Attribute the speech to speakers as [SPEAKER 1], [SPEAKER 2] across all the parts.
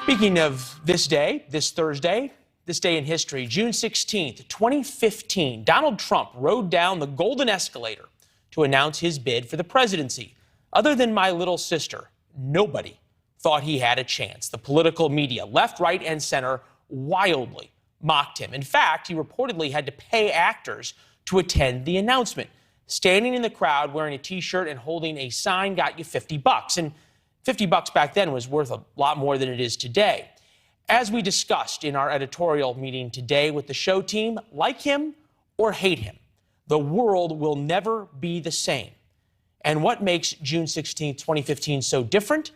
[SPEAKER 1] Speaking of this day, this Thursday, this day in history, June 16th, 2015, Donald Trump rode down the golden escalator to announce his bid for the presidency. Other than my little sister, nobody thought he had a chance. The political media, left, right, and center, wildly mocked him. In fact, he reportedly had to pay actors to attend the announcement. Standing in the crowd wearing a T-shirt and holding a sign got you $50. And $50 back then was worth a lot more than it is today. As we discussed in our editorial meeting today with the show team, like him or hate him, the world will never be the same. And what makes June 16, 2015 so different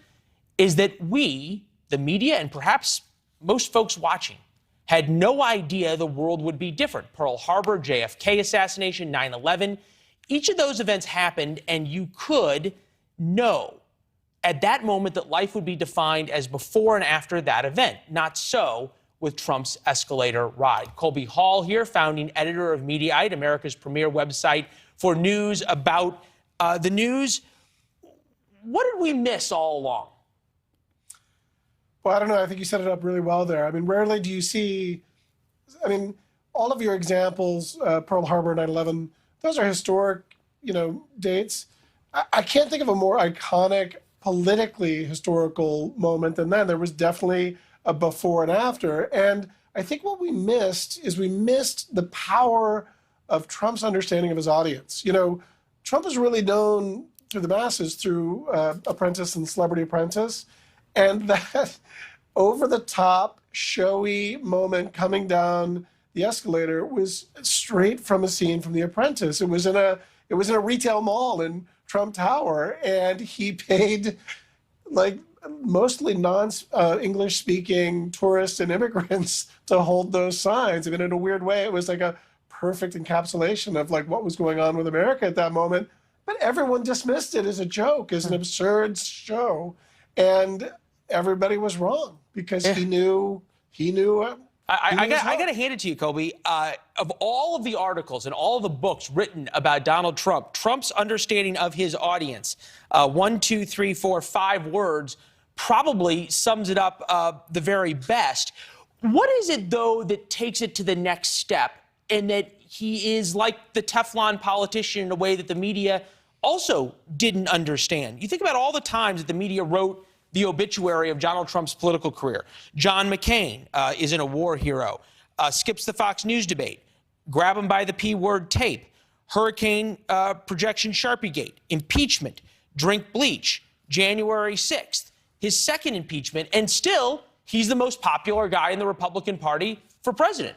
[SPEAKER 1] is that we, the media, and perhaps most folks watching, had no idea the world would be different. Pearl Harbor, JFK assassination, 9/11, each of those events happened, and you could know at that moment that life would be defined as before and after that event. Not so with Trump's escalator ride. Colby Hall here, founding editor of Mediaite, America's premier website for news about the news. What did we miss all along?
[SPEAKER 2] Well, I don't know. I think you set it up really well there. I mean, rarely do you see, all of your examples, Pearl Harbor, 9/11, those are historic, dates. I can't think of a more iconic, politically historical moment than that. There was definitely a before and after. And I think what we missed is the power of Trump's understanding of his audience. Trump is really known to the masses through Apprentice and Celebrity Apprentice. And that over-the-top, showy moment coming down the escalator was straight from a scene from The Apprentice. It was in a retail mall in Trump Tower, and he paid mostly non-English speaking tourists and immigrants to hold those signs. In a weird way, it was like a perfect encapsulation of what was going on with America at that moment. But everyone dismissed it as a joke, as an absurd show, and everybody was wrong because he knew. I
[SPEAKER 1] got to hand it to you, Colby. Of all of the articles and all the books written about Donald Trump, Trump's understanding of his audience, 1, 2, 3, 4, 5 words, probably sums it up the very best. What is it, though, that takes it to the next step, and that he is like the Teflon politician in a way that the media also didn't understand? You think about all the times that the media wrote the obituary of Donald Trump's political career. John McCain isn't a war hero, skips the Fox News debate, grab him by the P-word tape, hurricane projection Sharpiegate, impeachment, drink bleach, January 6th, his second impeachment, and still he's the most popular guy in the Republican Party for president.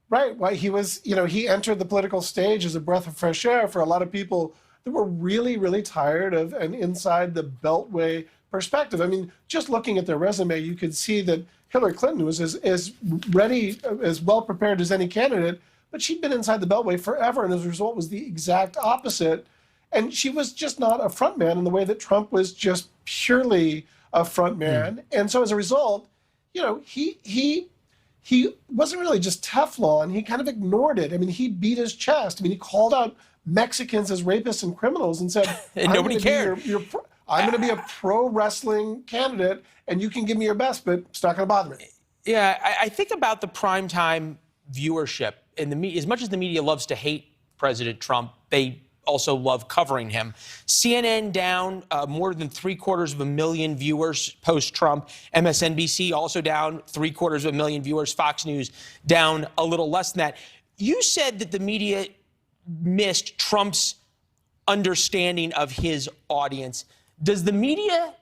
[SPEAKER 2] Right. Well, he was, he entered the political stage as a breath of fresh air for a lot of people that were really, really tired of an inside the Beltway perspective. Just looking at their resume, you could see that Hillary Clinton was as ready, as well prepared as any candidate, but she'd been inside the Beltway forever, and as a result was the exact opposite. And she was just not a front man in the way that Trump was just purely a front man. And so as a result, he wasn't really just Teflon. He kind of ignored it. He beat his chest. He called out Mexicans as rapists and criminals and said,
[SPEAKER 1] and nobody cared.
[SPEAKER 2] I'm going to be a pro wrestling candidate, and you can give me your best, but it's not going to bother me.
[SPEAKER 1] Yeah, I think about the primetime viewership. And as much as the media loves to hate President Trump, they also love covering him. CNN down more than 750,000 viewers post-Trump. MSNBC also down 750,000 viewers. Fox News down a little less than that. You said that the media missed Trump's understanding of his audience. Does the media,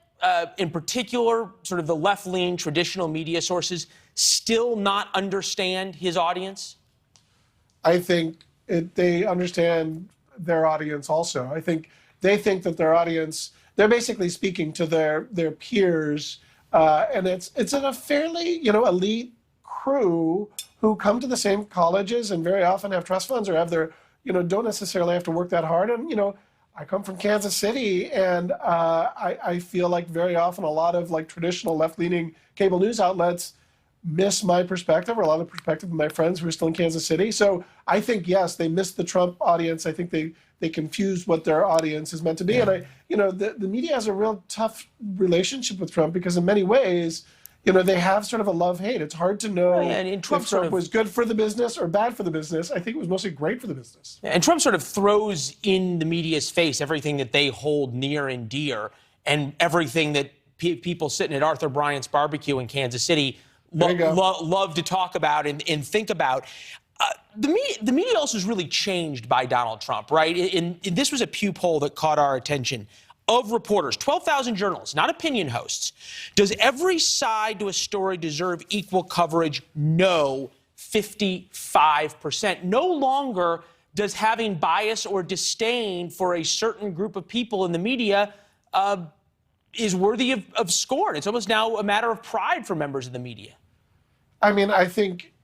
[SPEAKER 1] in particular, sort of the left-leaning traditional media sources, still not understand his audience?
[SPEAKER 2] I think they understand their audience also. I think they think that their audience, they're basically speaking to their peers, and it's in a fairly, elite crew who come to the same colleges and very often have trust funds or have their don't necessarily have to work that hard. And, I come from Kansas City, and I feel like very often a lot of traditional left-leaning cable news outlets miss my perspective or a lot of the perspective of my friends who are still in Kansas City. So I think, yes, they missed the Trump audience. I think they they confuse what their audience is meant to be. And the media has a real tough relationship with Trump because in many ways, they have sort of a love-hate. It's hard to know if Trump was good for the business or bad for the business. I think it was mostly great for the business.
[SPEAKER 1] And Trump sort of throws in the media's face everything that they hold near and dear and everything that people sitting at Arthur Bryant's barbecue in Kansas City love to talk about and think about. The media also is really changed by Donald Trump, right? This was a Pew poll that caught our attention. Of reporters, 12,000 journalists, not opinion hosts. Does every side to a story deserve equal coverage? No, 55%. No longer does having bias or disdain for a certain group of people in the media is worthy of scorn. It's almost now a matter of pride for members of the media.
[SPEAKER 2] I mean, I think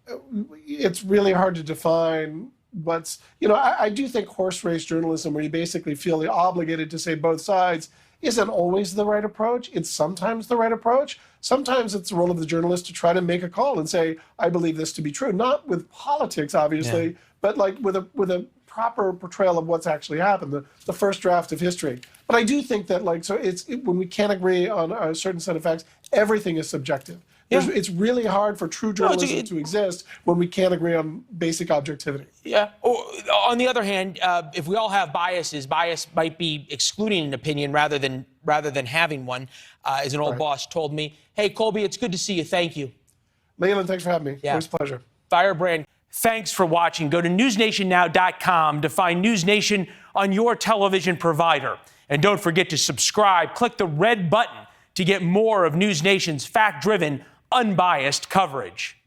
[SPEAKER 2] it's really hard to define what's, I do think horse race journalism, where you basically feel obligated to say both sides, isn't always the right approach. It's sometimes the right approach. Sometimes it's the role of the journalist to try to make a call and say, I believe this to be true. Not with politics, obviously, but like with a proper portrayal of what's actually happened, the first draft of history. But I do think that, when we can't agree on a certain set of facts, everything is subjective. It's really hard for true journalism to exist when we can't agree on basic objectivity.
[SPEAKER 1] Yeah. On the other hand, if we all have biases, bias might be excluding an opinion rather than having one. As an old boss told me, hey, Colby, it's good to see you. Thank you.
[SPEAKER 2] Leland, thanks for having me. Always a pleasure.
[SPEAKER 1] Firebrand, thanks for watching. Go to newsnationnow.com to find NewsNation on your television provider. And don't forget to subscribe. Click the red button to get more of NewsNation's fact-driven, unbiased coverage.